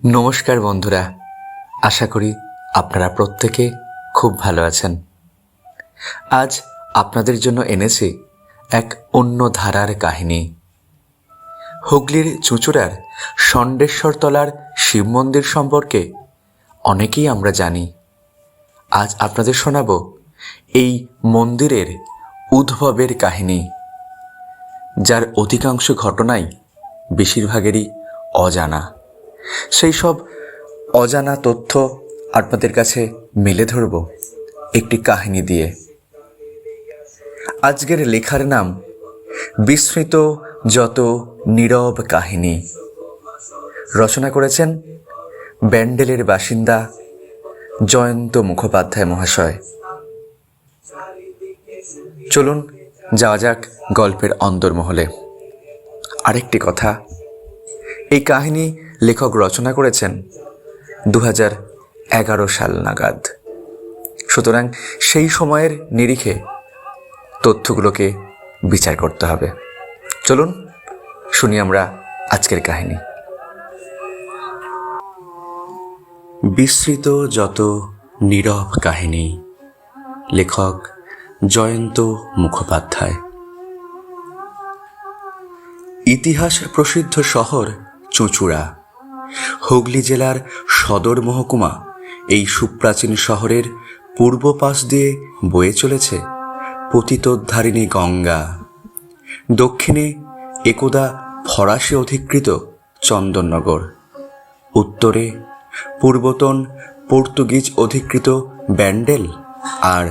নমস্কার বন্ধুরা, আশা করি আপনারা প্রত্যেকে খুব ভালো আছেন। আজ আপনাদের জন্য এনেছি এক অন্য ধারার কাহিনী। হুগলির চুঁচুড়ার ষণ্ডেশ্বরতলার শিব মন্দির সম্পর্কে অনেকেই আমরা জানি। আজ আপনাদের শোনাব এই মন্দিরের উদ্ভবের কাহিনী, যার অধিকাংশ ঘটনাই বেশিরভাগেরই অজানা। সেই সব অজানা তথ্য আপনাদের কাছে মেলে ধরব একটি কাহিনী দিয়ে। আজকের লেখার নাম বিস্মৃত যত নীরব কাহিনী। রচনা করেছেন ব্যান্ডেলের বাসিন্দা জয়ন্ত মুখোপাধ্যায় মহাশয়। চলুন যাওয়া যাক গল্পের অন্দরমহলে। আরেকটি কথা, এই কাহিনী লেখক রচনা করেছেন 2011 সাল নাগাদ। সুতরাং সেই সময়ের নিরিখে তথ্যগুলোকে বিচার করতে হবে। চলুন শুনি আমরা আজকের কাহিনী। বিস্মৃত যত নীরব কাহিনী, লেখক জয়ন্ত মুখোপাধ্যায়। ইতিহাস প্রসিদ্ধ শহর চুঁচুড়া, হুগলি জেলার সদর মহকুমা। এই সুপ্রাচীন শহরের পূর্ব পাশ দিয়ে বয়ে চলেছে পতিতোদ্ধারিণী গঙ্গা। দক্ষিণে একদা ফরাসি অধিকৃত চন্দননগর, উত্তরে পূর্বতন পর্তুগিজ অধিকৃত ব্যান্ডেল, আর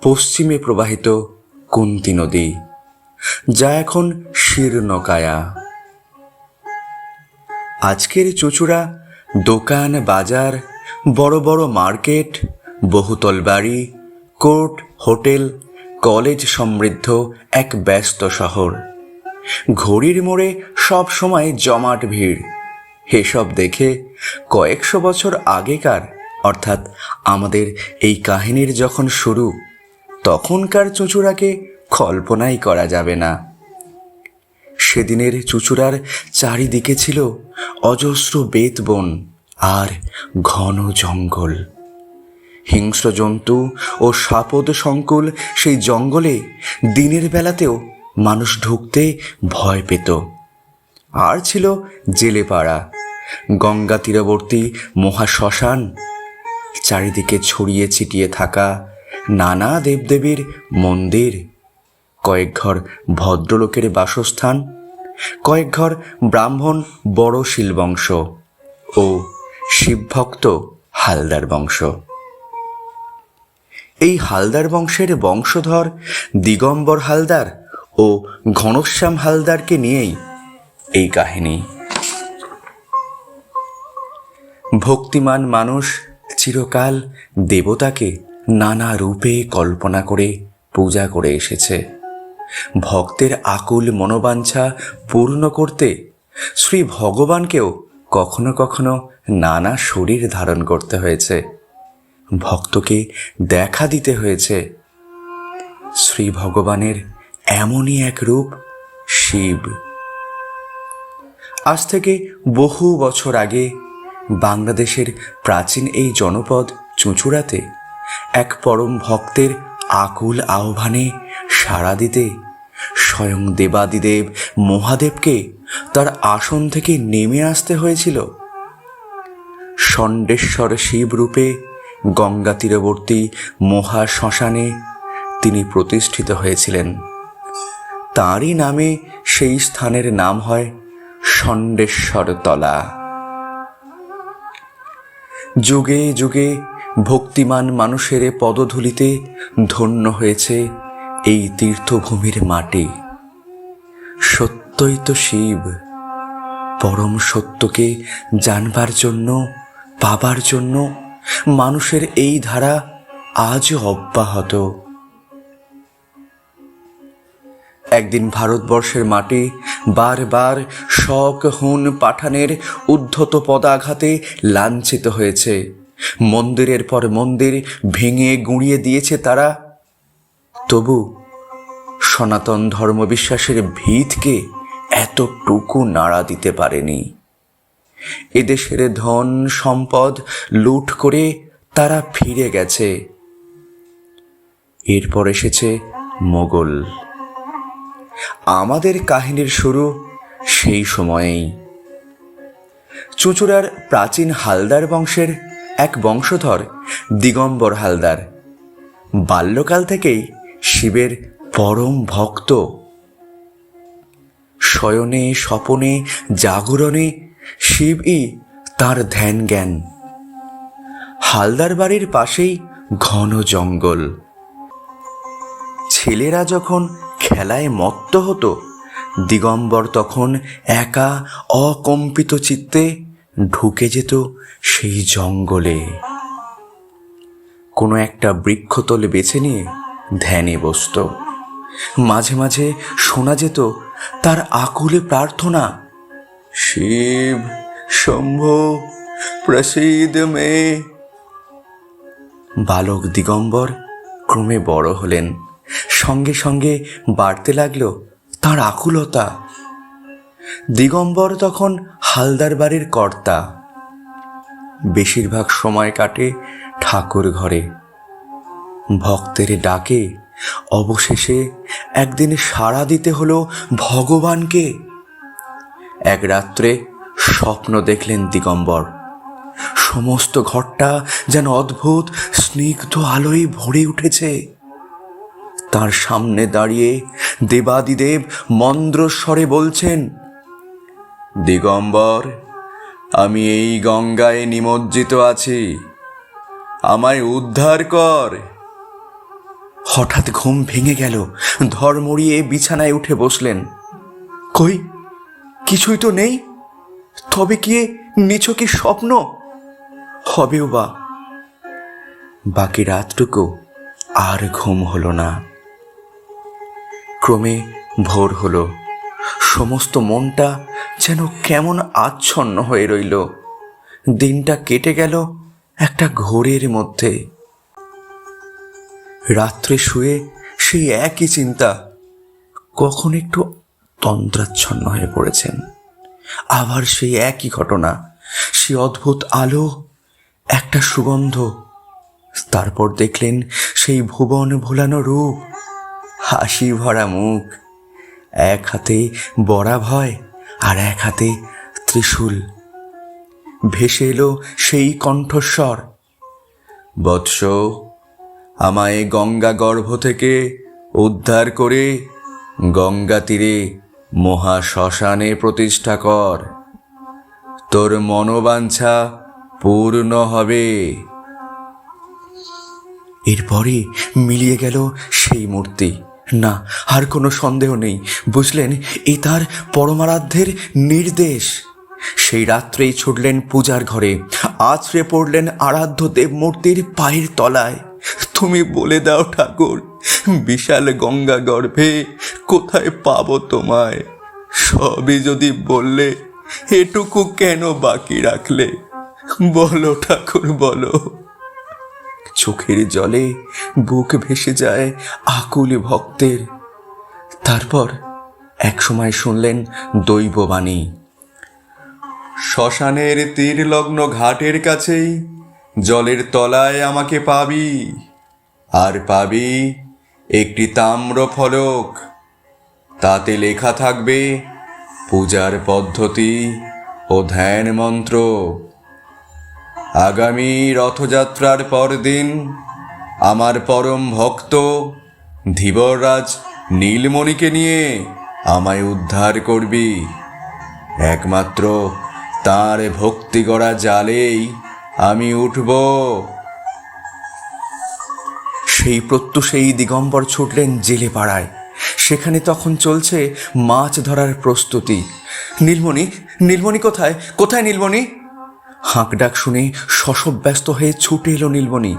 পশ্চিমে প্রবাহিত কুন্তি নদী, যা এখন শীর্ণকায়া। আজকের চুঁচুড়া দোকান, বাজার, বড় বড় মার্কেট, বহুতল বাড়ি, কোর্ট, হোটেল, কলেজ সমৃদ্ধ এক ব্যস্ত শহর। ঘড়ির মোড়ে সব সময় জমাট ভিড়। এসব দেখে কয়েকশো বছর আগেকার, অর্থাৎ আমাদের এই কাহিনীর যখন শুরু, তখনকার চুঁচুড়াকে কল্পনাই করা যাবে না। সেদিনের চুঁচুড়ার চারিদিকে ছিল অজস্র বেতবন আর ঘন জঙ্গল। হিংস্র জন্তু ও সাপদ সংকুল সেই জঙ্গলে দিনের বেলাতেও মানুষ ঢুকতে ভয় পেত। আর ছিল জেলেপাড়া, গঙ্গা তীরবর্তী মহাশ্মশান, চারিদিকে ছড়িয়ে ছিটিয়ে থাকা নানা দেবদেবীর মন্দির, কয়েক ঘর ভদ্রলোকের বাসস্থান, কয়েক ঘর ব্রাহ্মণ বড়শীল বংশ ও শিবভক্ত হালদার বংশ। এই হালদার বংশের বংশধর দিগম্বর হালদার ও ঘনশ্যাম হালদারকে নিয়েই এই কাহিনী। ভক্তিমান মানুষ চিরকাল দেবতাকে নানা রূপে কল্পনা করে পূজা করে এসেছে। ভক্তের আকুল মনোবাঞ্ছা পূর্ণ করতে শ্রী ভগবানকেও কখনো কখনো নানা শরীর ধারণ করতে হয়েছে, ভক্তকে দেখা দিতে হয়েছে। শ্রী ভগবানের এমনই এক রূপ শিব। আজ থেকে বহু বছর আগে বাংলাদেশের প্রাচীন এই জনপদ চুঁচুড়াতে এক পরম ভক্তের আকুল আহ্বানে সাড়া দিতে স্বয়ং দেবাদিদেব মহাদেবকে তার আসন থেকে নেমে আসতে হয়েছিল। ষণ্ডেশ্বর শিব রূপে গঙ্গা তীরবর্তী মহাশ্মশানে তিনি প্রতিষ্ঠিত হয়েছিলেন। তাঁরই নামে সেই স্থানের নাম হয় ষণ্ডেশ্বরতলা। যুগে যুগে ভক্তিমান মানুষের পদধূলিতে ধন্য হয়েছে এই তীর্থভূমির মাটি। সত্যই তো শিব। পরম সত্যকে জানবার জন্য, পাবার জন্য মানুষের এই ধারা আজও অব্যাহত। একদিন ভারতবর্ষের মাটি বারবার শক, হুন, পাঠানের উদ্ধত পদাঘাতে লাঞ্ছিত হয়েছে। মন্দিরের পর মন্দির ভেঙে গুঁড়িয়ে দিয়েছে তারা। তবু সনাতন ধর্মবিশ্বাসের ভিতকে এতটুকু নাড়া দিতে পারেনি। এদেশের ধন সম্পদ লুট করে তারা ফিরে গেছে। এরপর এসেছে মোগল। আমাদের কাহিনীর শুরু সেই সময়েই। চুঁচুড়ার প্রাচীন হালদার বংশের এক বংশধর দিগম্বর হালদার বাল্যকাল থেকেই শিবের পরম ভক্ত। শয়নে স্বপনে জাগরণে শিবই তার ধ্যান জ্ঞান। হালদার বাড়ির পাশেই ঘন জঙ্গল। ছেলেরা যখন খেলায় মত্ত হতো, দিগম্বর তখন একা অকম্পিত চিত্তে ঢুকে যেত সেই জঙ্গলে। কোনো একটা বৃক্ষতলে বেছে নিয়ে ধ্যানে বসত। মাঝে মাঝে শোনা যেত তার আকুলে প্রার্থনা, শিব শম্ভো প্রসিদ মে। বালক দিগম্বর ক্রমে বড় হলেন, সঙ্গে সঙ্গে বাড়তে লাগলো তার আকুলতা। দিগম্বর তখন হালদার বাড়ির কর্তা। বেশিরভাগ সময় কাটে ঠাকুর ঘরে। ভক্তের ডাকে অবশেষে একদিন সাড়া দিতে হলো ভগবানকে। এক রাত্রে স্বপ্ন দেখলেন দিগম্বর। সমস্ত ঘরটা যেন অদ্ভুত স্নিগ্ধ আলোয় ভরে উঠেছে। তার সামনে দাঁড়িয়ে দেবাদিদেব মন্দ্রস্বরে বলছেন, দিগম্বর, আমি এই গঙ্গায় নিমজ্জিত আছি, আমায় উদ্ধার কর। হঠাৎ ঘুম ভেঙে গেল। ধড়মড়িয়ে বিছানায় উঠে বসলেন। কই, কিছুই তো নেই। তবে কি নিছকই স্বপ্ন? হবেও বা। বাকি রাতটুকু আর ঘুম হলো না। ক্রমে ভোর হলো। সমস্ত মনটা যেন কেমন আচ্ছন্ন হয়ে রইল। দিনটা কেটে গেল একটা ঘোরের মধ্যে। রাত্রে শুয়ে সেই একই চিন্তা। কখন একটু তন্দ্রাচ্ছন্ন হয়ে পড়েছেন। আবার সেই একই ঘটনা, সে অদ্ভুত আলো, একটা সুগন্ধ। তারপর দেখলেন সেই ভুবন ভোলানো রূপ, হাসি ভরা মুখ, এক হাতে বরাভয় আর এক হাতে ত্রিশূল। ভেসে এলো সেই কণ্ঠস্বর, বৎস, আমায় গঙ্গা গর্ভ থেকে উদ্ধার করে গঙ্গা তীরে মহা শ্মশানে প্রতিষ্ঠা কর। তোর মনোবাঞ্ছা পূর্ণ হবে। এরপরে মিলিয়ে গেল সেই মূর্তি। না, আর কোনো সন্দেহ নেই। বুঝলেন এ তার পরমারাধ্যের নির্দেশ। সেই রাত্রেই ছুটলেন পূজার ঘরে, আছড়ে পড়লেন আরাধ্য দেবমূর্তির পায়ের তলায়। তুমি বলে দাও ঠাকুর, বিশাল গঙ্গা গর্ভে কোথায় পাবো তোমায়? সবই যদি বললে, এটুকু কেন বাকি রাখলে? বলো ঠাকুর, বলো। চোখের জলে বুক ভেসে যায় আকুল ভক্তের। তারপর এক সময় শুনলেন দৈববাণী, শ্মশানের তীরলগ্ন ঘাটের কাছেই জলের তলায় আমাকে পাবি। আর পাবি একটি তাম্র ফলক, তাতে লেখা থাকবে পূজার পদ্ধতি ও ধ্যান মন্ত্র। আগামী রথযাত্রার পরদিন আমার পরম ভক্ত ধীবররাজ নীলমণিকে নিয়ে আমায় উদ্ধার করবি। একমাত্র তাঁর ভক্তি গড়া জালেই আমি উঠব। সেই প্রত্যুষেই দিগম্বর ছুটলেন জেলে পাড়ায়। সেখানে তখন চলছে মাছ ধরার প্রস্তুতি। নীলমণি, নীলমণি কোথায়? কোথায় নীলমণি? হাঁক ডাক শুনে শশব ব্যস্ত হয়ে ছুটে এলো নীলমণি।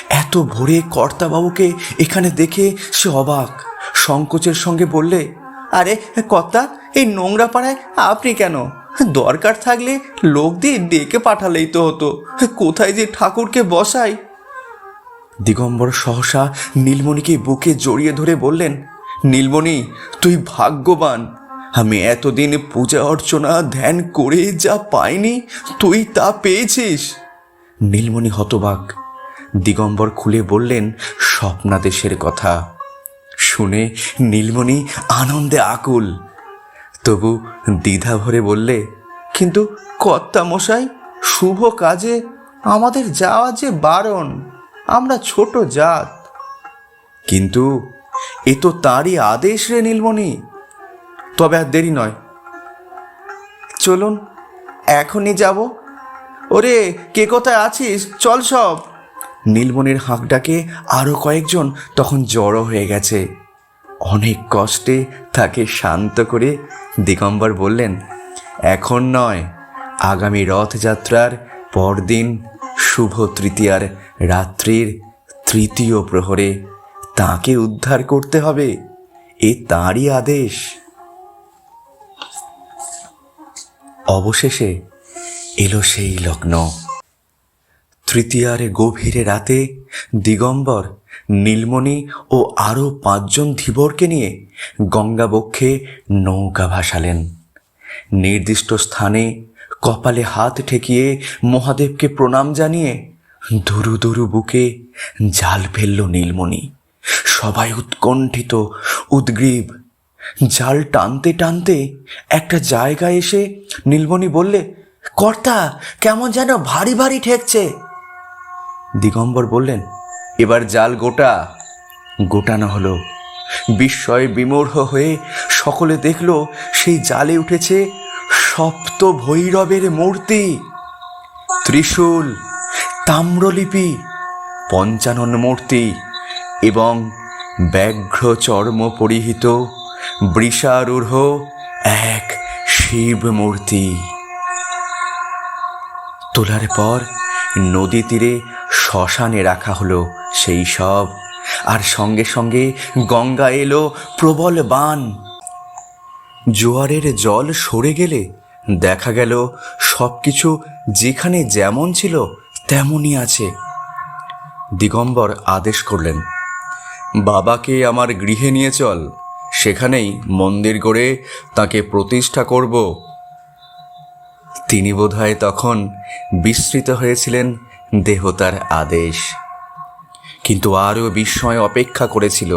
এত ভোরে কর্তাবাবুকে এখানে দেখে সে অবাক। সংকোচের সঙ্গে বললে, আরে কর্তা, এই নোংরা পাড়ায় আপনি কেন? দরকার থাকলে লোক দিয়ে ডেকে পাঠালেই তো হতো। কোথায় যে ঠাকুরকে বসাই? দিগম্বর সহসা নীলমণিকে বুকে জড়িয়ে ধরে বললেন, নীলমণি, তুই ভাগ্যবান। আমি এতদিন পূজা অর্চনা ধ্যান করে যা পাইনি, তুই তা পেয়েছিস। নীলমণি হতবাক। দিগম্বর খুলে বললেন স্বপ্নাদেশের কথা। শুনে নীলমণি আনন্দে আকুল, তবু দ্বিধা ভরে বললে, কিন্তু কর্তামশাই, শুভ কাজে আমাদের যাওয়া যে বারণ, আমরা ছোট জাত। কিন্তু এ তো তাঁরই আদেশ রে নীলমণি। তবে আর দেরি নয়, চলুন এখনই যাব। ওরে, কে কোথায় আছিস, চল সব। নীলমণির হাঁক ডাকে আরো কয়েকজন তখন জড়ো হয়ে গেছে। অনেক কষ্টে তাকে শান্ত করে দিগম্বর বললেন, এখন নয়, আগামী রথযাত্রার পরদিন শুভ তৃতীয়ার রাত্রির তৃতীয় প্রহরে তাকে উদ্ধার করতে হবে, এ তাঁরই আদেশ। অবশেষে এলো সেই লগ্ন। তৃতীয়ার গভীরে রাতে দিগম্বর, নীলমণি ও আরও 5 জন ধীবরকে নিয়ে গঙ্গাবক্ষে নৌকা ভাসালেন। নির্দিষ্ট স্থানে কপালে হাত ঠেকিয়ে মহাদেবকে প্রণাম জানিয়ে দুরু দুরু বুকে জাল ফেলল নীলমণি। সবাই উৎকণ্ঠিত, উদ্গ্রীব। জাল টানতে টানতে একটা জায়গায় এসে নীলমণি বললে, কর্তা, কেমন যেন ভারী ভারী ঠেকছে। দিগম্বর বললেন, এবার জাল গোটানো হলো। বিস্ময়ে বিমূঢ় হয়ে সকলে দেখল সেই জালে উঠেছে সপ্ত ভৈরবের মূর্তি, ত্রিশূল, তাম্রলিপি, পঞ্চানন মূর্তি এবং ব্যাঘ্র চর্ম পরিহিত বৃষারূঢ় এক শিব মূর্তি। তোলার পর নদী তীরে শ্মশানে রাখা হলো সেই সব। আর সঙ্গে সঙ্গে গঙ্গা এলো প্রবল বান। জোয়ারের জল সরে গেলে দেখা গেল সবকিছু যেখানে যেমন ছিল তেমনই আছে। দিগম্বর আদেশ করলেন, বাবাকে আমার গৃহে নিয়ে চল, সেখানেই মন্দির গড়ে তাকে প্রতিষ্ঠা করব। তিনি বোধহয় তখন বিস্মৃত হয়েছিলেন দেবতার আদেশ। কিন্তু আরও বিস্ময় অপেক্ষা করেছিল।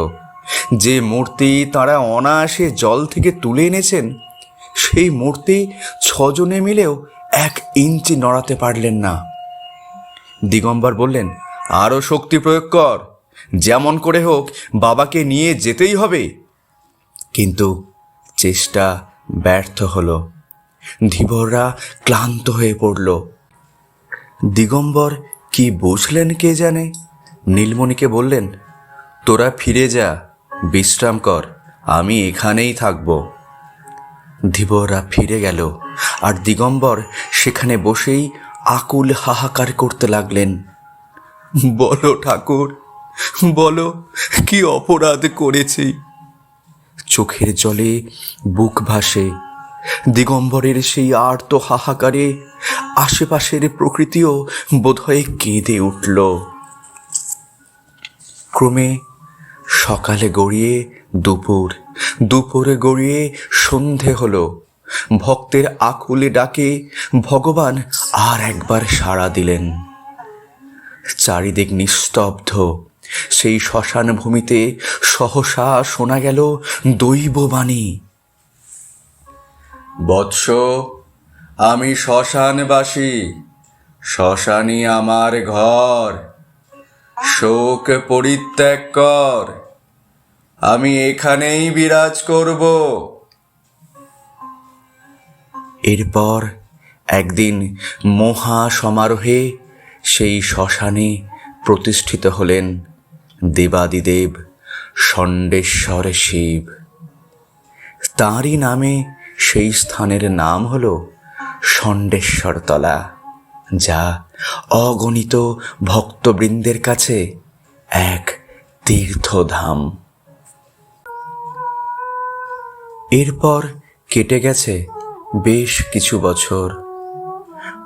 যে মূর্তি তারা অনায়াসে জল থেকে তুলে এনেছেন, সেই মূর্তি 6 জনে মিলেও 1 ইঞ্চি নড়াতে পারলেন না। দিগম্বর বললেন, আরও শক্তি প্রয়োগ কর, যেমন করে হোক বাবাকে নিয়ে যেতেই হবে। কিন্তু চেষ্টা ব্যর্থ হলো। ধীবররা ক্লান্ত হয়ে পড়ল। দিগম্বর কি বুঝলেন কে জানে, নীলমণিকে বললেন, তোরা ফিরে যা, বিশ্রাম কর, আমি এখানেই থাকব। ধীবররা ফিরে গেল। আর দিগম্বর সেখানে বসেই আকুল হাহাকার করতে লাগলেন, বলো ঠাকুর, বলো, কি অপরাধ করেছি। চোখের জলে বুক ভাসে। দিগম্বরের সেই আর্ত হাহাকারে আশেপাশের প্রকৃতিও বোধহয় কেঁদে উঠল। ক্রমে সকালে গড়িয়ে দুপুর, দুপুরে গড়িয়ে সন্ধে হলো। ভক্তের আকুলে ডাকে ভগবান আর একবার সাড়া দিলেন। চারিদিক নিস্তব্ধ। সেই শ্মশান ভূমিতে সহসা শোনা গেল দৈববাণী, বৎস, আমি শ্মশানবাসী, শ্মশানই আমার ঘর, শোক পরিত্যাগ কর, আমি এখানেই বিরাজ করব। এরপর একদিন মহা সমারোহে সেই শ্মশানে প্রতিষ্ঠিত হলেন দেবাদিদেব ষণ্ডেশ্বর শিব। তাঁরই নামে সেই স্থানের নাম হল ষণ্ডেশ্বরতলা, যা অগণিত ভক্তবৃন্দের কাছে এক তীর্থধাম। এরপর কেটে গেছে বেশ কিছু বছর।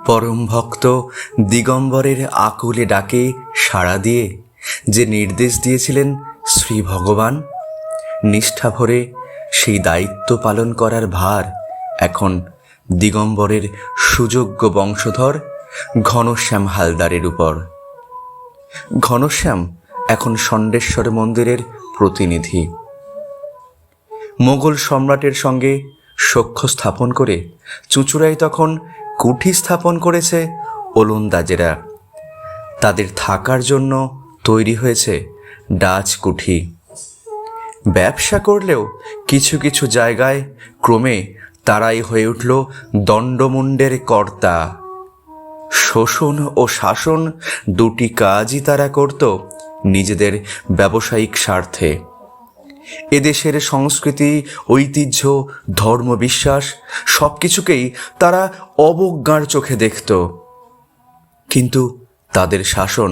পরম ভক্ত দিগম্বরের আকুলে ডাকে সাড়া দিয়ে যে নির্দেশ দিয়েছিলেন শ্রী ভগবান, নিষ্ঠা ভরে সেই দায়িত্ব পালন করার ভার এখন দিগম্বরের সুযোগ্য বংশধর ঘনশ্যাম হালদারের উপর। ঘনশ্যাম এখন ষণ্ডেশ্বর মন্দিরের প্রতিনিধি। মোগল সম্রাটের সঙ্গে সখ্য স্থাপন করে চুঁচুড়ায় তখন কুঠি স্থাপন করেছে ওলন্দাজেরা। তাদের থাকার জন্য তৈরি হয়েছে ডাচ কুঠি। ব্যবসা করলেও কিছু কিছু জায়গায় ক্রমে তারাই হয়ে উঠল দণ্ডমুণ্ডের কর্তা। শোষণ ও শাসন দুটি কাজই তারা করত নিজেদের ব্যবসায়িক স্বার্থে। এদেশের সংস্কৃতি, ঐতিহ্য, ধর্মবিশ্বাস সবকিছুকেই তারা অবজ্ঞার চোখে দেখত। কিন্তু তাদের শাসন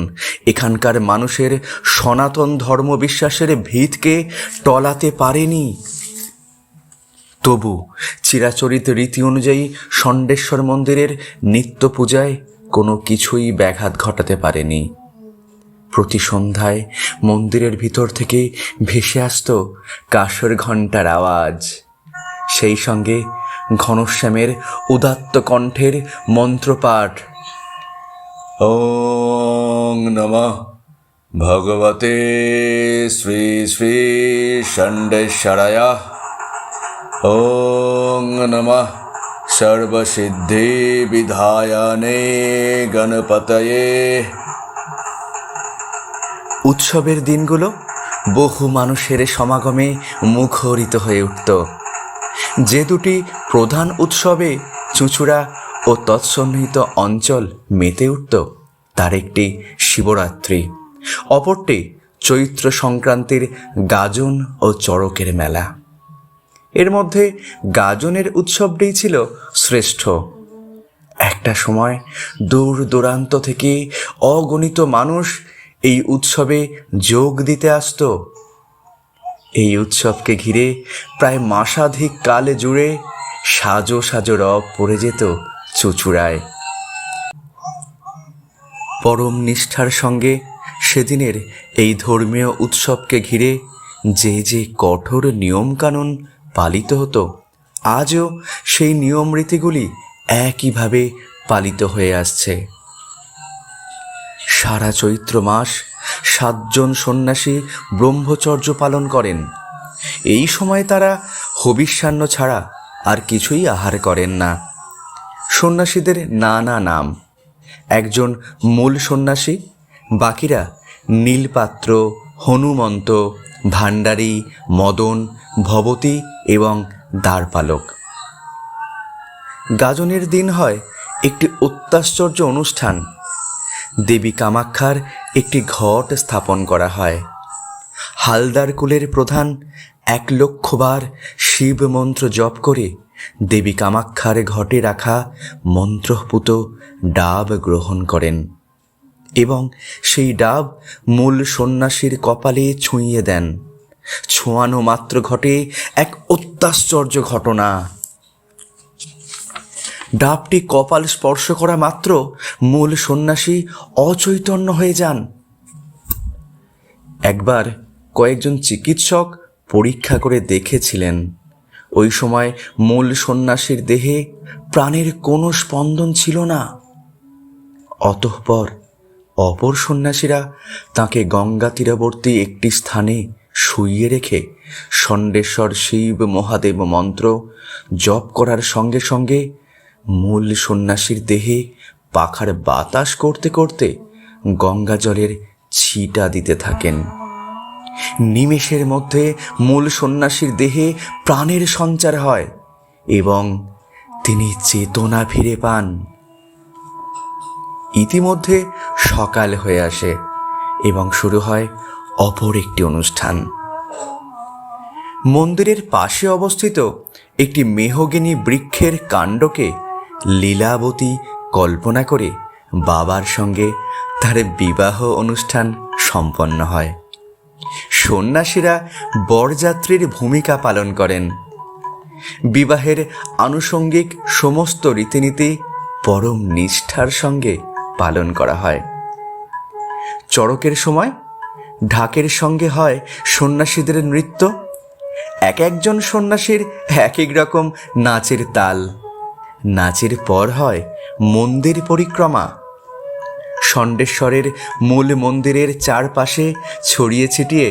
এখানকার মানুষের সনাতন ধর্মবিশ্বাসের ভিতকে টলাতে পারেনি। তবু চিরাচরিত রীতি অনুযায়ী ষণ্ডেশ্বর মন্দিরের নিত্য পূজায় কোনো কিছুই ব্যাঘাত ঘটাতে পারেনি। প্রতি সন্ধ্যায় মন্দিরের ভিতর থেকে ভেসে আসত কাঁসর ঘণ্টার আওয়াজ, সেই সঙ্গে ঘনশ্যামের উদাত্ত কণ্ঠের মন্ত্রপাঠ। ওং নমঃ ভগবতে শ্রী শ্রী ষণ্ডেশ্বরায়, ওং নমঃ সর্বসিদ্ধি বিধায়নে গণপতয়ে। উৎসবের দিনগুলো বহু মানুষের সমাগমে মুখরিত হয়ে উঠত। যে দুটি প্রধান উৎসবে চুঁচুড়া ও তৎসন্নিহিত অঞ্চল মেতে উঠত, তার একটি শিবরাত্রি, অপরটি চৈত্র সংক্রান্তির গাজন ও চড়কের মেলা। এর মধ্যে গাজনের উৎসবটিই ছিল শ্রেষ্ঠ। একটা সময় দূর দূরান্ত থেকে অগণিত মানুষ এই উৎসবে যোগ দিতে আসত। এই উৎসবকে ঘিরে প্রায় মাসাধিক কাল জুড়ে সাজো সাজো রব পড়ে যেত চুঁচুড়ায়। পরম নিষ্ঠার সঙ্গে সেদিনের এই ধর্মীয় উৎসবকে ঘিরে যে যে কঠোর নিয়মকানুন পালিত হতো, আজও সেই নিয়ম রীতিগুলি একইভাবে পালিত হয়ে আসছে। সারা চৈত্র মাস 7 জন সন্ন্যাসী ব্রহ্মচর্য পালন করেন। এই সময় তারা হবিষ্যান্ন ছাড়া আর কিছুই আহার করেন না। সন্ন্যাসীদের নানা নাম। একজন মূল সন্ন্যাসী, বাকিরা নীলপাত্র, হনুমন্ত, ভাণ্ডারী, মদন, ভবতী এবং দ্বারপালক। গাজনের দিন হয় একটি অত্যাশ্চর্য অনুষ্ঠান। দেবী কামাক্ষার একটি ঘট স্থাপন করা হয়। হালদার কুলের প্রধান 1 লক্ষ বার শিব মন্ত্র জপ করে দেবী কামাক্ষার ঘটে রাখা মন্ত্রপুত ডাব গ্রহণ করেন এবং সেই ডাব মূল সন্ন্যাসীর কপালে ছুঁইয়ে দেন। ছোঁয়ানো মাত্র ঘটে এক অত্যাশ্চর্য ঘটনা। ডাবটি কপাল স্পর্শ করা মাত্র মূল সন্ন্যাসী অচৈতন্য হয়ে যান। একবার কয়েকজন চিকিৎসক পরীক্ষা করে দেখেছিলেন, ওই সময় মূল সন্ন্যাসীর দেহে প্রাণের কোনো স্পন্দন ছিল না। অতঃপর অপর সন্ন্যাসীরা তাকে গঙ্গা তীরবর্তী একটি স্থানে শুইয়ে রেখে ষণ্ডেশ্বর শিব মহাদেব মন্ত্র জপ করার সঙ্গে সঙ্গে মূল সন্ন্যাসীর দেহে পাখার বাতাস করতে করতে গঙ্গা জলের ছিটা দিতে থাকেন। নিমেষের মধ্যে মূল সন্ন্যাসীর দেহে প্রাণের সঞ্চার হয় এবং তিনি চেতনা ফিরে পান। ইতিমধ্যে সকাল হয়ে আসে এবং শুরু হয় অপর একটি অনুষ্ঠান। মন্দিরের পাশে অবস্থিত একটি মেহগিনি বৃক্ষের কাণ্ডকে লীলাবতী কল্পনা করে বাবার সঙ্গে তার বিবাহ অনুষ্ঠান সম্পন্ন হয়। সন্ন্যাসীরা বরযাত্রীর ভূমিকা পালন করেন। বিবাহের আনুষঙ্গিক সমস্ত রীতিনীতি পরম নিষ্ঠার সঙ্গে পালন করা হয়। চড়কের সময় ঢাকের সঙ্গে হয় সন্ন্যাসীদের নৃত্য। এক একজন সন্ন্যাসীর এক এক রকম নাচের তাল। নাচের পর হয় মন্দির পরিক্রমা। ষণ্ডেশ্বরের মূল মন্দিরের চারপাশে ছড়িয়ে ছিটিয়ে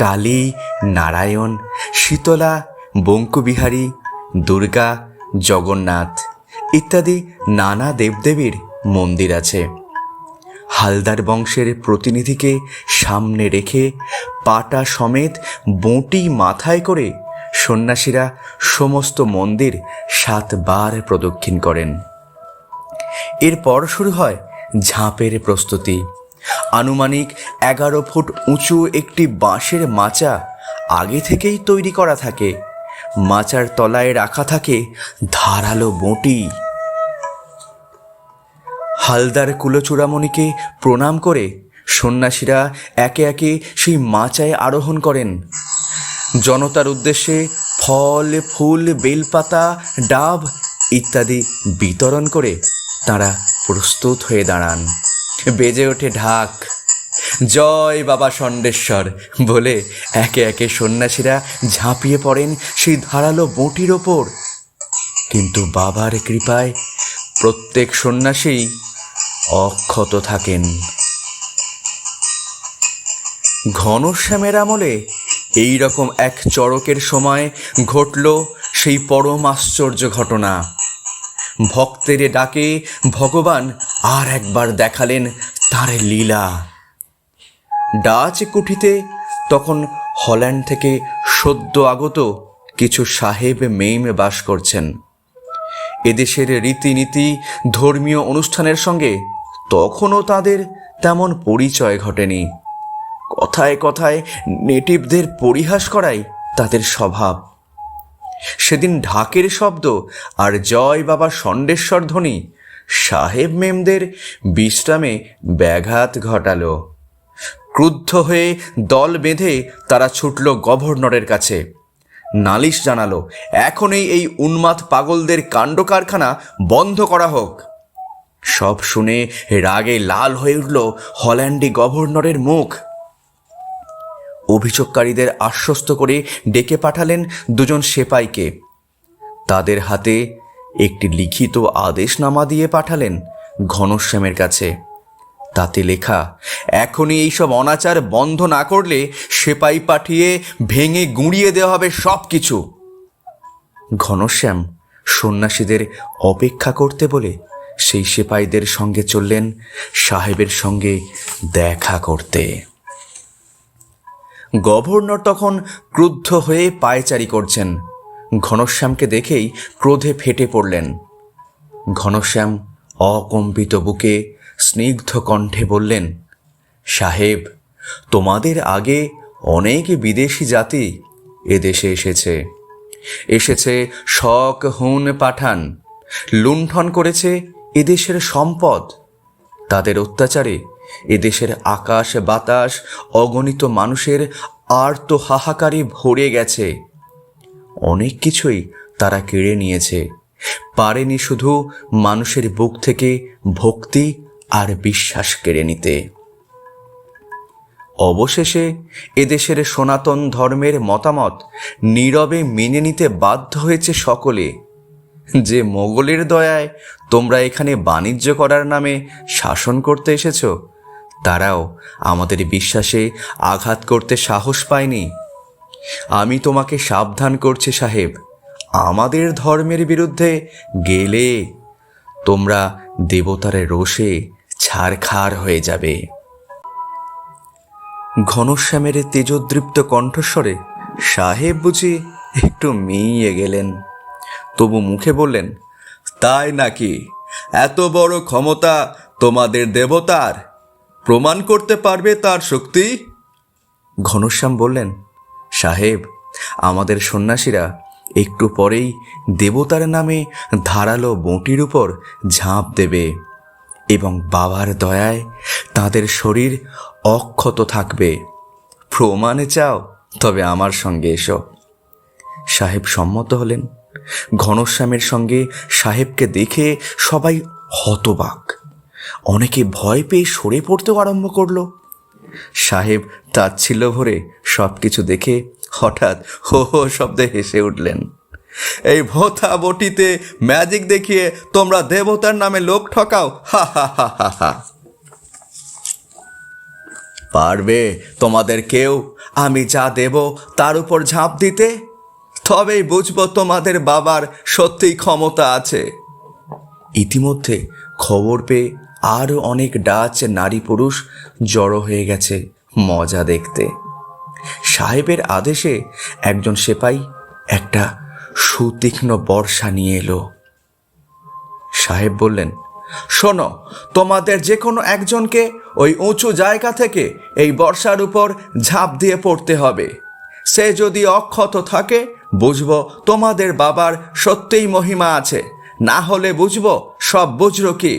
কালী, নারায়ণ, শীতলা, বঙ্কুবিহারী, দুর্গা, জগন্নাথ ইত্যাদি নানা দেবদেবীর মন্দির আছে। হালদার বংশের প্রতিনিধিকে সামনে রেখে পাটা সমেত বঁটি মাথায় করে সন্ন্যাসীরা সমস্ত মন্দির 7 বার প্রদক্ষিণ করেন। এরপর শুরু হয় ঝাঁপের প্রস্তুতি। আনুমানিক 11 ফুট উঁচু একটি বাঁশের মাচা আগে থেকেই তৈরি করা থাকে। মাচার তলায় রাখা থাকে ধারালো বঁটি। হালদার কুলচূড়ামণিকে প্রণাম করে সন্ন্যাসীরা একে একে সেই মাচায় আরোহণ করেন। জনতার উদ্দেশ্যে ফল, ফুল, বেলপাতা, ডাব ইত্যাদি বিতরণ করে তারা প্রস্তুত হয়ে দাঁড়ান। বেজে ওঠে ঢাক। জয় বাবা ষণ্ডেশ্বর বলে একে একে সন্ন্যাসীরা ঝাঁপিয়ে পড়েন সেই ধারালো বঁটির ওপর। কিন্তু বাবার কৃপায় প্রত্যেক সন্ন্যাসী অক্ষত থাকেন। ঘনশ্যামের আমলে এই রকম এক চড়কের সময় ঘটল সেই পরম আশ্চর্য ঘটনা। ভক্তের ডাকে ভগবান আর একবার দেখালেন তার লীলা। ডাচ কুঠিতে তখন হল্যান্ড থেকে সদ্য আগত কিছু সাহেব মেইম বাস করছেন। এদেশের রীতিনীতি, ধর্মীয় অনুষ্ঠানের সঙ্গে তখনও তাদের তেমন পরিচয় ঘটেনি। কথায় কথায় নেটিভদের পরিহাস করাই তাদের স্বভাব। সেদিন ঢাকের শব্দ আর জয় বাবা ষণ্ডেশ্বর ধ্বনি সাহেব মেমদের বিশ্রামে ব্যাঘাত ঘটালো। ক্রুদ্ধ হয়ে দল বেঁধে তারা ছুটল গভর্নরের কাছে। নালিশ জানালো, এখনই এই উন্মাদ পাগলদের কাণ্ড কারখানা বন্ধ করা হোক। সব শুনে রাগে লাল হয়ে উঠল হল্যান্ডি গভর্নরের মুখ। অভিযোগকারীদের আশ্বস্ত করে ডেকে পাঠালেন 2 সেপাইকে। তাদের হাতে একটি লিখিত আদেশনামা দিয়ে পাঠালেন ঘনশ্যামের কাছে। তাতে লেখা, এখনই এইসব অনাচার বন্ধ না করলে সেপাই পাঠিয়ে ভেঙে গুঁড়িয়ে দেওয়া হবে সব কিছু। ঘনশ্যাম সন্ন্যাসীদের অপেক্ষা করতে বলে সেই সেপাইদের সঙ্গে চললেন সাহেবের সঙ্গে দেখা করতে। গভর্নর তখন ক্রুদ্ধ হয়ে পায়চারি করছেন। ঘনশ্যামকে দেখেই ক্রোধে ফেটে পড়লেন। ঘনশ্যাম অকম্পিত বুকে স্নিগ্ধ কণ্ঠে বললেন, সাহেব, তোমাদের আগে অনেক বিদেশি জাতি এদেশে এসেছে শক, হুন, পাঠান, লুণ্ঠন করেছে এদেশের সম্পদ। তাদের অত্যাচারে এদেশের আকাশ বাতাস অগণিত মানুষের আর্ত হাহাকারে ভরে গেছে। অনেক কিছুই তারা কেড়ে নিয়েছে, পারেনি শুধু মানুষের বুক থেকে ভক্তি আর বিশ্বাস কেড়ে নিতে। অবশেষে এদেশের সনাতন ধর্মের মতামত নীরবে মেনে নিতে বাধ্য হয়েছে সকলে। যে মোগলের দয়ায় তোমরা এখানে বাণিজ্য করার নামে শাসন করতে এসেছ, তারাও আমাদের বিশ্বাসে আঘাত করতে সাহস পায়নি। আমি তোমাকে সাবধান করছি সাহেব, আমাদের ধর্মের বিরুদ্ধে গেলে তোমরা দেবতার রোষে ছারখার হয়ে যাবে। ঘনশ্যামের তেজোদৃপ্ত কণ্ঠস্বরে সাহেব বুঝি একটু মিইয়ে গেলেন, তবু মুখে বললেন, তাই নাকি? এত বড় ক্ষমতা তোমাদের দেবতার? প্রমাণ করতে পারবে তার শক্তি? ঘনশ্যাম বললেন, সাহেব, আমাদের সন্ন্যাসীরা একটু পরেই দেবতার নামে ধারালো বঁটির উপর ঝাঁপ দেবে এবং বাবার দয়ায় তাদের শরীর অক্ষত থাকবে। প্রমাণে চাও? তবে আমার সঙ্গে এসো। সাহেব সম্মত হলেন। ঘনশ্যামের সঙ্গে সাহেবকে দেখে সবাই হতবাক, অনেকে ভয় পেয়ে সরে পড়তেও আরম্ভ করল। সাহেব তাচ্ছিল্য ভরে সব কিছু দেখে হঠাৎ হো হো শব্দে হেসে উঠলেন। এই ভোথা বটিতে ম্যাজিক দেখিয়ে তোমরা দেবতার নামে লোক ঠকাও, হা হা হা হা হা। পারবে তোমাদের কেউ আমি যা দেব তার উপর ঝাঁপ দিতে? তবেই বুঝবো তোমাদের বাবার সত্যিই ক্ষমতা আছে। ইতিমধ্যে খবর পেয়ে আরও অনেক ডাচ নারী পুরুষ জড়ো হয়ে গেছে মজা দেখতে। সাহেবের আদেশে একজন সেপাই একটা সুতীক্ষ্ণ বর্শা নিয়ে এলো। সাহেব বললেন, শোনো, তোমাদের যে কোনো একজনকে ওই উঁচু জায়গা থেকে এই বর্ষার উপর ঝাঁপ দিয়ে পড়তে হবে। সে যদি অক্ষত থাকে বুঝবো তোমাদের বাবার সত্যিই মহিমা আছে, না হলে বুঝবো সব বজ্র কি।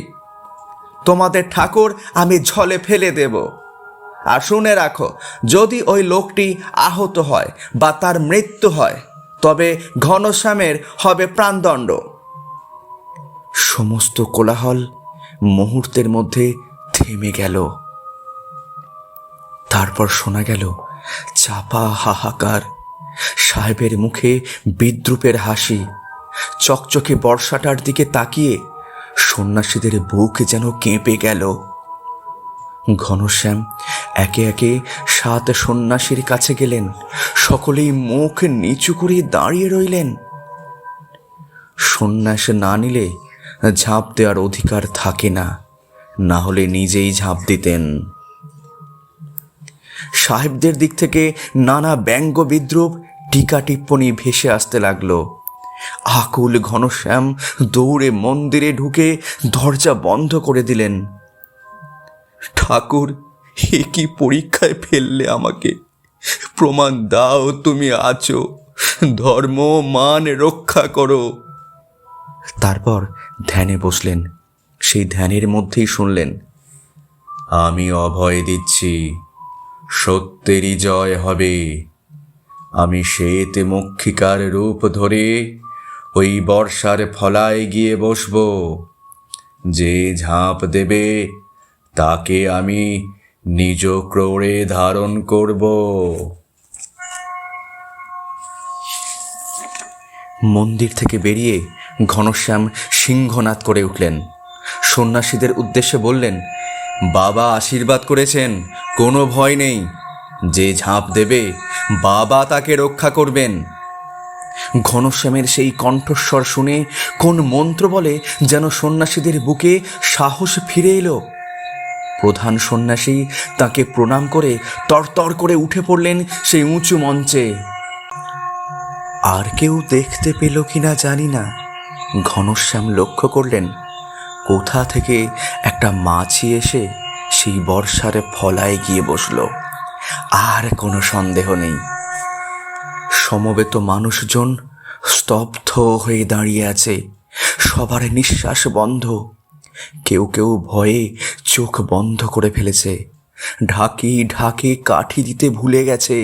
তোমাদের ঠাকুর আমি ঝলে ফেলে দেব। আর শুনে রাখো, যদি ওই লোকটি আহত হয় বা তার মৃত্যু হয় তবে ঘনশ্যামের হবে প্রাণদণ্ড। সমস্ত কোলাহল মুহূর্তের মধ্যে থেমে গেল। তারপর শোনা গেল চাপা হাহাকার, সাহেবের মুখে বিদ্রুপের হাসি। চকচকে বর্ষাটার দিকে তাকিয়ে সন্ন্যাসীদের বুক যেন কেঁপে গেল। ঘনশ্যাম একে একে 7 সন্ন্যাসীর কাছে গেলেন। সকলেই মুখ নিচু করে দাঁড়িয়ে রইলেন। সন্ন্যাস না নিলে ঝাঁপ দেওয়ার অধিকার থাকে না, না হলে নিজেই ঝাঁপ দিতেন। সাহেবদের দিক থেকে নানা ব্যঙ্গ বিদ্রুপ টিকা টিপ্পণী ভেসে আসতে লাগলো। আকুল ঘনশ্যাম দৌড়ে মন্দিরে ঢুকে দরজা বন্ধ করে দিলেন। ঠাকুর, এ কি পরীক্ষায় ফেললে আমাকে? প্রমাণ দাও তুমি আছো, ধর্ম মান রক্ষা করো। তারপর ধ্যানে বসলেন। সেই ধ্যানের মধ্যেই শুনলেন, আমি অভয় দিচ্ছি, সত্যেরই জয় হবে। আমি শ্বেত মক্ষিকার রূপ ধরে ওই বর্ষার ফলায় গিয়ে বসব। যে ঝাঁপ দেবে তাকে আমি নিজ ক্রোড়ে ধারণ করব। মন্দির থেকে বেরিয়ে ঘনশ্যাম সিংহনাদ করে উঠলেন। সন্ন্যাসীদের উদ্দেশ্যে বললেন, বাবা আশীর্বাদ করেছেন, কোনো ভয় নেই। যে ঝাঁপ দেবে বাবা তাকে রক্ষা করবেন। ঘনশ্যামের সেই কণ্ঠস্বর শুনে কোন মন্ত্র বলে যেন সন্ন্যাসীদের বুকে সাহস ফিরে এলো। প্রধান সন্ন্যাসী তাকে প্রণাম করে তরতর করে উঠে পড়লেন সেই উঁচু মঞ্চে। আর কেউ দেখতে পেল কিনা জানি না, ঘনশ্যাম লক্ষ্য করলেন কোথা থেকে একটা মাছি এসে সেই বর্ষার ফলায় গিয়ে বসল। আর কোনো সন্দেহ নেই, সমবেত মানুষজন স্তব্ধ হয়ে দাঁড়িয়ে আছে। সবার নিঃশ্বাস বন্ধ। কেউ কেউ ভয়ে চোখ বন্ধ করে ফেলেছে, ঢাকি ঢাকি কাঠি দিতে ভুলে গেছে।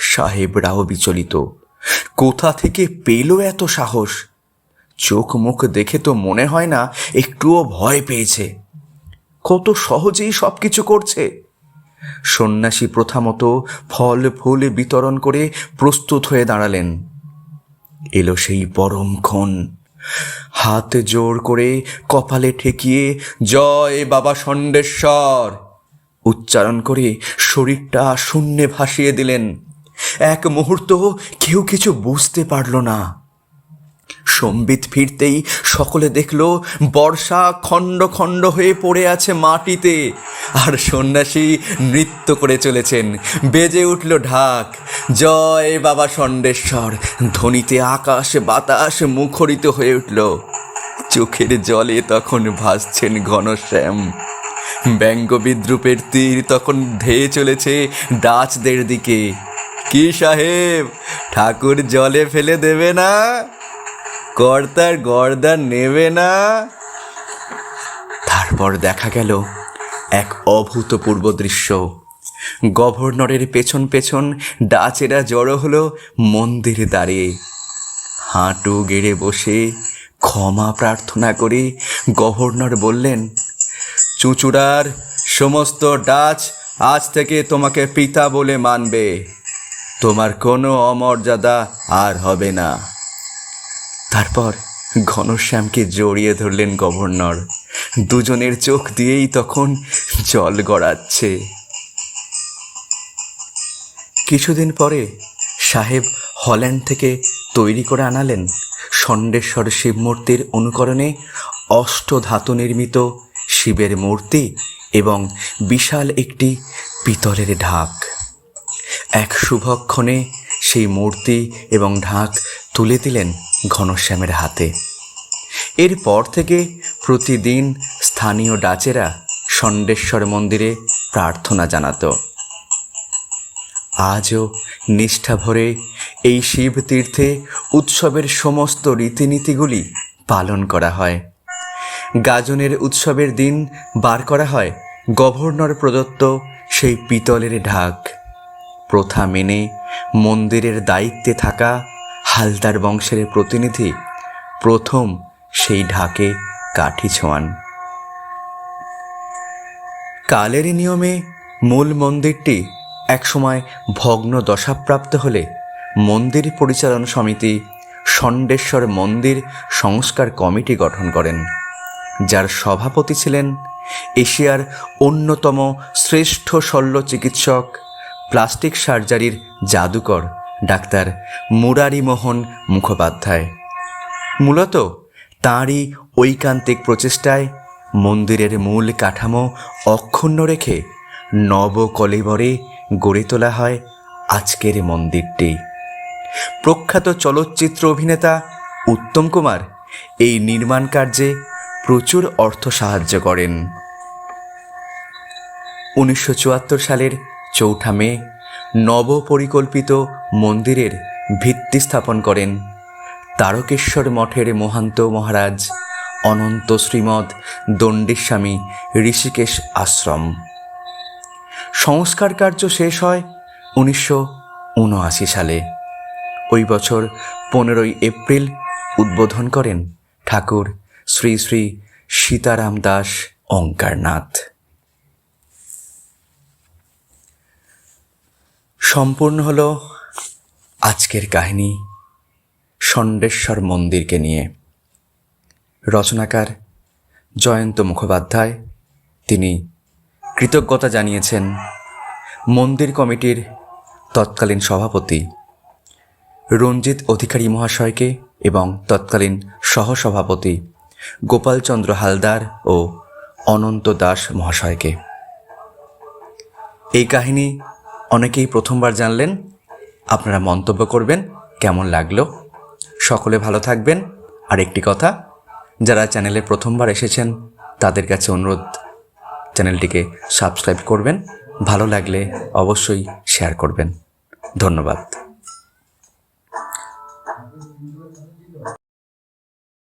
সাহেবরাও বিচলিত, কোথা থেকে পেল এত সাহস? চোখ মুখ দেখে তো মনে হয় না একটুও ভয় পেয়েছে। কত সহজেই সবকিছু করছে। সন্ন্যাসী প্রথামতো ফল ফুল বিতরণ করে প্রস্তুত হয়ে দাঁড়ালেন। এলো সেই পরমক্ষণ। হাত জোর করে কপালে ঠেকিয়ে জয় বাবা ষণ্ডেশ্বর উচ্চারণ করে শরীরটা শূন্যে ভাসিয়ে দিলেন। এক মুহূর্ত কেউ কিছু বুঝতে পারল না। সম্বিত ফিরতেই সকলে দেখল বর্ষা খণ্ড খণ্ড হয়ে পড়ে আছে মাটিতে, আর সন্ন্যাসী নৃত্য করে চলেছেন। বেজে উঠল ঢাক, জয় বাবা ষণ্ডেশ্বর ধ্বনিতে আকাশ বাতাস মুখরিত হয়ে উঠল। চোখের জলে তখন ভাসছেন ঘনশ্যাম। ব্যঙ্গ বিদ্রুপের তীর তখন ধেয়ে চলেছে ডাচদের দিকে। কি সাহেব, ঠাকুর জলে ফেলে দেবে না? কর্তার গর্দান নেবে না? তারপর দেখা গেল এক অভূতপূর্ব দৃশ্য। গভর্নরের পেছন পেছন ডাচেরা জড়ো হলো মন্দিরে দাঁড়িয়ে। হাঁটু গেড়ে বসে ক্ষমা প্রার্থনা করে গভর্নর বললেন, চুঁচুড়ার সমস্ত ডাচ আজ থেকে তোমাকে পিতা বলে মানবে। তোমার কোনো অমর্যাদা আর হবে না। তারপর ঘনশ্যামকে জড়িয়ে ধরলেন গভর্নর। দুজনের চোখ দিয়েই তখন জল গড়াচ্ছে। কিছুদিন পরে সাহেব হল্যান্ড থেকে তৈরি করে আনালেন ষণ্ডেশ্বর শিব মূর্তির অনুকরণে অষ্টধাতু নির্মিত শিবের মূর্তি এবং বিশাল একটি পিতলের ঢাক। এক শুভক্ষণে সেই মূর্তি এবং ঢাক তুলে দিলেন ঘনশ্যামের হাতে। এরপর থেকে প্রতিদিন স্থানীয় ডাচেরা ষণ্ডেশ্বর মন্দিরে প্রার্থনা জানাত। আজও নিষ্ঠা ভরে এই শিব তীর্থে উৎসবের সমস্ত রীতিনীতিগুলি পালন করা হয়। গাজনের উৎসবের দিন বার করা হয় গভর্নর প্রদত্ত সেই পিতলের ঢাক। প্রথা মেনে মন্দিরের দায়িত্বে থাকা হালদার বংশের প্রতিনিধি প্রথম সেই ঢাকে কাঠি ছোঁয়ান। কালের নিয়মে মূল মন্দিরটি একসময় ভগ্ন দশাপ্রাপ্ত হলে মন্দির পরিচালন সমিতি ষণ্ডেশ্বর মন্দির সংস্কার কমিটি গঠন করেন, যার সভাপতি ছিলেন এশিয়ার অন্যতম শ্রেষ্ঠ শল্য চিকিৎসক, প্লাস্টিক সার্জারির জাদুকর ডাক্তার মুরারিমোহন মুখোপাধ্যায়। মূলত তাঁরই ঐকান্তিক প্রচেষ্টায় মন্দিরের মূল কাঠামো অক্ষুণ্ণ রেখে নবকলেবরে গড়ে তোলা হয় আজকের মন্দিরটি। প্রখ্যাত চলচ্চিত্র অভিনেতা উত্তম কুমার এই নির্মাণ কার্যে প্রচুর অর্থ সাহায্য করেন। 1974 সালের 4 মে নবপরিকল্পিত মন্দিরের ভিত্তি স্থাপন করেন তারকেশ্বর মঠের মহান্ত মহারাজ অনন্ত শ্রীমৎ দণ্ডীস্বামী ঋষিকেশ আশ্রম। সংস্কার কার্য শেষ হয় 1979 সালে। ওই বছর 15 এপ্রিল উদ্বোধন করেন ঠাকুর শ্রী শ্রী সীতারাম দাস ওঙ্কারনাথ। সম্পূর্ণ হলো আজকের কাহিনী ষণ্ডেশ্বর মন্দিরকে নিয়ে। রচনাকার জয়ন্ত মুখোপাধ্যায়। তিনি কৃতজ্ঞতা জানিয়েছেন মন্দির কমিটির তৎকালীন সভাপতি রঞ্জিত অধিকারী মহাশয়কে এবং তৎকালীন সহসভাপতি গোপালচন্দ্র হালদার ও অনন্ত দাস মহাশয়কে। এই কাহিনী অনেকেই প্রথমবার জানলেন। আপনারা মন্তব্য করবেন কেমন লাগলো। সকলে ভালো থাকবেন। আর একটি কথা, যারা চ্যানেলে প্রথমবার এসেছেন তাদের কাছে অনুরোধ, চ্যানেলটিকে সাবস্ক্রাইব করবেন। ভালো লাগলে অবশ্যই শেয়ার করবেন। ধন্যবাদ।